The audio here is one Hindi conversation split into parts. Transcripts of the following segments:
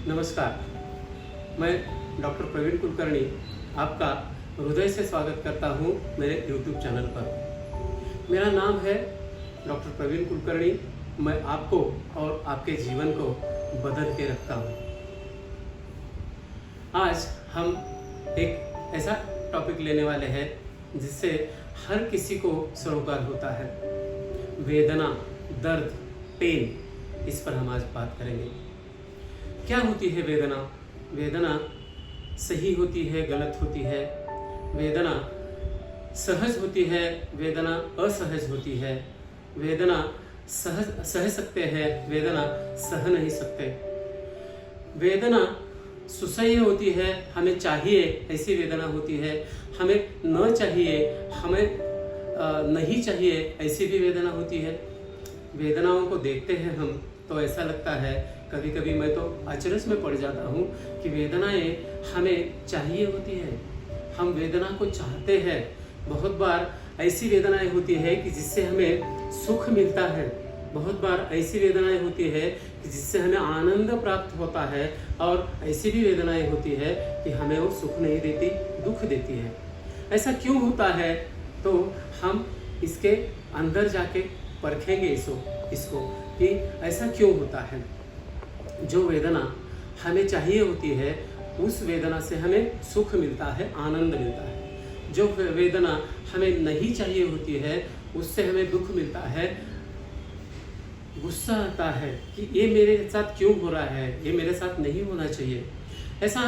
नमस्कार, मैं डॉक्टर प्रवीण कुलकर्णी आपका हृदय से स्वागत करता हूं मेरे YouTube चैनल पर। मेरा नाम है डॉक्टर प्रवीण कुलकर्णी। मैं आपको और आपके जीवन को बदल के रखता हूं। आज हम एक ऐसा टॉपिक लेने वाले हैं जिससे हर किसी को सरोकार होता है। वेदना, दर्द, पेन, इस पर हम आज बात करेंगे। क्या होती है वेदना? वेदना सही होती है, गलत होती है। वेदना सहज होती है, वेदना असहज होती है। वेदना सह सकते हैं, वेदना सह नहीं सकते। वेदना सुसह्य होती है, हमें चाहिए ऐसी वेदना होती है। हमें न चाहिए, हमें नहीं चाहिए ऐसी भी वेदना होती है। वेदनाओं को देखते हैं हम तो ऐसा लगता है, कभी कभी मैं तो अचरज में पड़ जाता हूँ कि वेदनाएं हमें चाहिए होती है, हम वेदना को चाहते हैं। बहुत बार ऐसी वेदनाएं होती है कि जिससे हमें सुख मिलता है। बहुत बार ऐसी वेदनाएं होती है कि जिससे हमें आनंद प्राप्त होता है, और ऐसी भी वेदनाएं होती है कि हमें वो सुख नहीं देती, दुख देती है। ऐसा क्यों होता है? तो हम इसके अंदर जाके परखेंगे इसको कि ऐसा क्यों होता है। जो वेदना हमें चाहिए होती है, उस वेदना से हमें सुख मिलता है, आनंद मिलता है। जो वेदना हमें नहीं चाहिए होती है, उससे हमें दुख मिलता है, गुस्सा आता है कि ये मेरे साथ क्यों हो रहा है, ये मेरे साथ नहीं होना चाहिए। ऐसा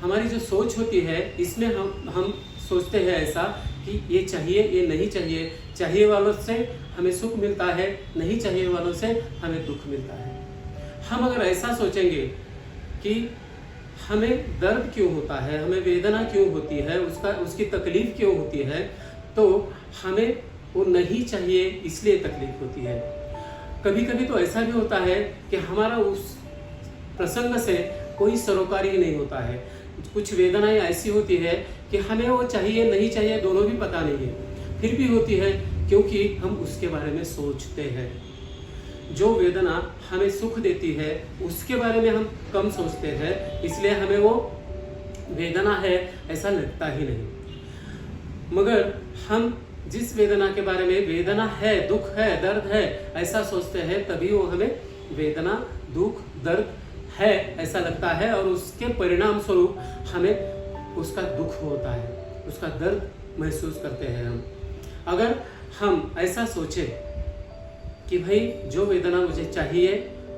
हमारी जो सोच होती है, इसमें हम सोचते हैं ऐसा कि ये चाहिए, ये नहीं चाहिए। चाहिए वालों से हमें सुख मिलता है, नहीं चाहिए वालों से हमें दुख मिलता है। हम अगर ऐसा सोचेंगे कि हमें दर्द क्यों होता है, हमें वेदना क्यों होती है, उसकी तकलीफ क्यों होती है, तो हमें वो नहीं चाहिए इसलिए तकलीफ होती है। कभी कभी तो ऐसा भी होता है कि हमारा उस प्रसंग से कोई सरोकार ही नहीं होता है। कुछ वेदनाएं ऐसी होती है कि हमें वो चाहिए नहीं चाहिए दोनों भी पता नहीं है, फिर भी होती है क्योंकि हम उसके बारे में सोचते हैं। जो वेदना हमें सुख देती है उसके बारे में हम कम सोचते हैं, इसलिए हमें वो वेदना है ऐसा लगता ही नहीं। मगर हम जिस वेदना के बारे में वेदना है, दुख है, दर्द है ऐसा सोचते हैं, तभी वो हमें वेदना, दुख, दर्द है ऐसा लगता है, और उसके परिणाम स्वरूप हमें उसका दुख होता है, उसका दर्द महसूस करते हैं हम। अगर हम ऐसा सोचें कि भाई जो वेदना मुझे चाहिए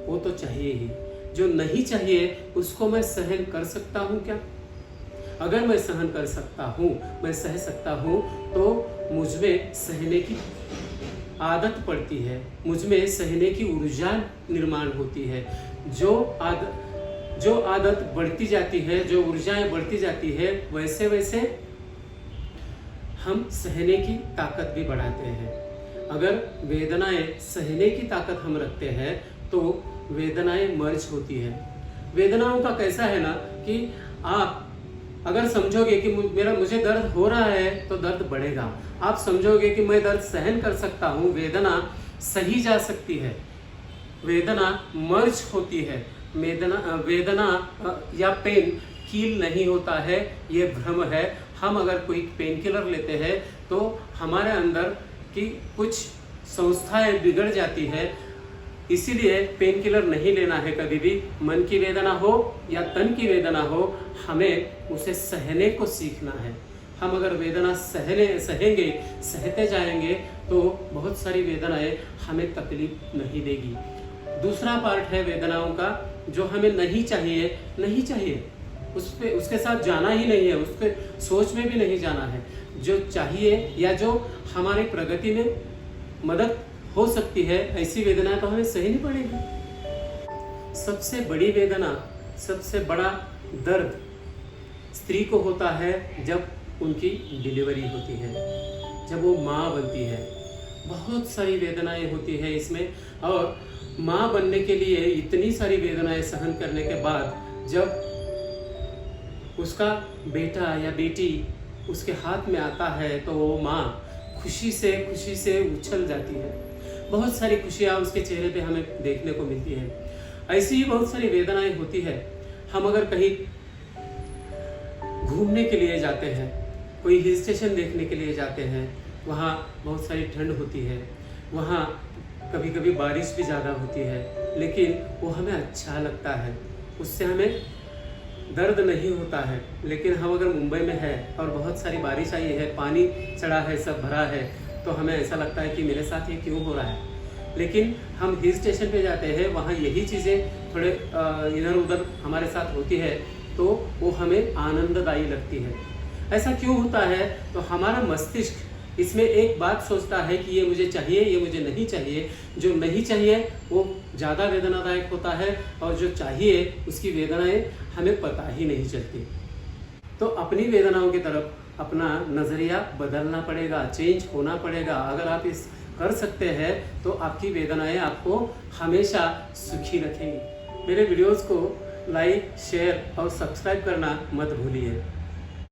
वो तो चाहिए ही, जो नहीं चाहिए उसको मैं सहन कर सकता हूँ क्या? अगर मैं सहन कर सकता हूँ, मैं सह सकता हूँ, तो मुझमें सहने की आदत पड़ती है, मुझमें सहने की ऊर्जा निर्माण होती है। जो आदत बढ़ती जाती है, जो ऊर्जाएं बढ़ती जाती है, वैसे वैसे हम सहने की ताकत भी बढ़ाते हैं। अगर वेदनाएं सहने की ताकत हम रखते हैं तो वेदनाएं मर्ज होती है। वेदनाओं का कैसा है ना कि आप अगर समझोगे कि मुझे दर्द हो रहा है तो दर्द बढ़ेगा। आप समझोगे कि मैं दर्द सहन कर सकता हूँ, वेदना सही जा सकती है, वेदना मर्ज होती है। वेदना या पेन कील नहीं होता है, ये भ्रम है। हम अगर कोई पेन किलर लेते हैं तो हमारे अंदर की कुछ संस्थाएं बिगड़ जाती है, इसीलिए पेन किलर नहीं लेना है कभी भी। मन की वेदना हो या तन की वेदना हो, हमें उसे सहने को सीखना है। हम अगर वेदना सहेंगे, सहते जाएंगे तो बहुत सारी वेदनाएं हमें तकलीफ नहीं देगी। दूसरा पार्ट है वेदनाओं का, जो हमें नहीं चाहिए, उसके साथ जाना ही नहीं है, उसके सोच में भी नहीं जाना है। जो चाहिए या जो हमारी प्रगति में मदद हो सकती है, ऐसी वेदना तो हमें सहनी पड़ेगी। सबसे बड़ी वेदना, सबसे बड़ा दर्द स्त्री को होता है जब उनकी डिलीवरी होती है, जब वो माँ बनती है। बहुत सारी वेदनाएं होती है इसमें, और माँ बनने के लिए इतनी सारी वेदनाएं सहन करने के बाद जब उसका बेटा या बेटी उसके हाथ में आता है तो वो माँ खुशी से उछल जाती है। बहुत सारी खुशियाँ उसके चेहरे पे हमें देखने को मिलती है। ऐसी ही बहुत सारी वेदनाएं होती है। हम अगर कहीं घूमने के लिए जाते हैं, कोई हिल स्टेशन देखने के लिए जाते हैं, वहाँ बहुत सारी ठंड होती है, वहाँ कभी कभी बारिश भी ज़्यादा होती है, लेकिन वो हमें अच्छा लगता है, उससे हमें दर्द नहीं होता है। लेकिन हम अगर मुंबई में है और बहुत सारी बारिश आई है, पानी चढ़ा है, सब भरा है, तो हमें ऐसा लगता है कि मेरे साथ ये क्यों हो रहा है। लेकिन हम हिल स्टेशन पे जाते हैं, वहाँ यही चीज़ें थोड़े इधर उधर हमारे साथ होती है, तो वो हमें आनंददायी लगती है। ऐसा क्यों होता है? तो हमारा मस्तिष्क इसमें एक बात सोचता है कि ये मुझे चाहिए, ये मुझे नहीं चाहिए। जो नहीं चाहिए वो ज़्यादा वेदनादायक होता है, और जो चाहिए उसकी वेदनाएं हमें पता ही नहीं चलती। तो अपनी वेदनाओं की तरफ अपना नज़रिया बदलना पड़ेगा, चेंज होना पड़ेगा। अगर आप इस कर सकते हैं तो आपकी वेदनाएं आपको हमेशा सुखी रखेंगी। मेरे वीडियोस को लाइक, शेयर और सब्सक्राइब करना मत भूलिए।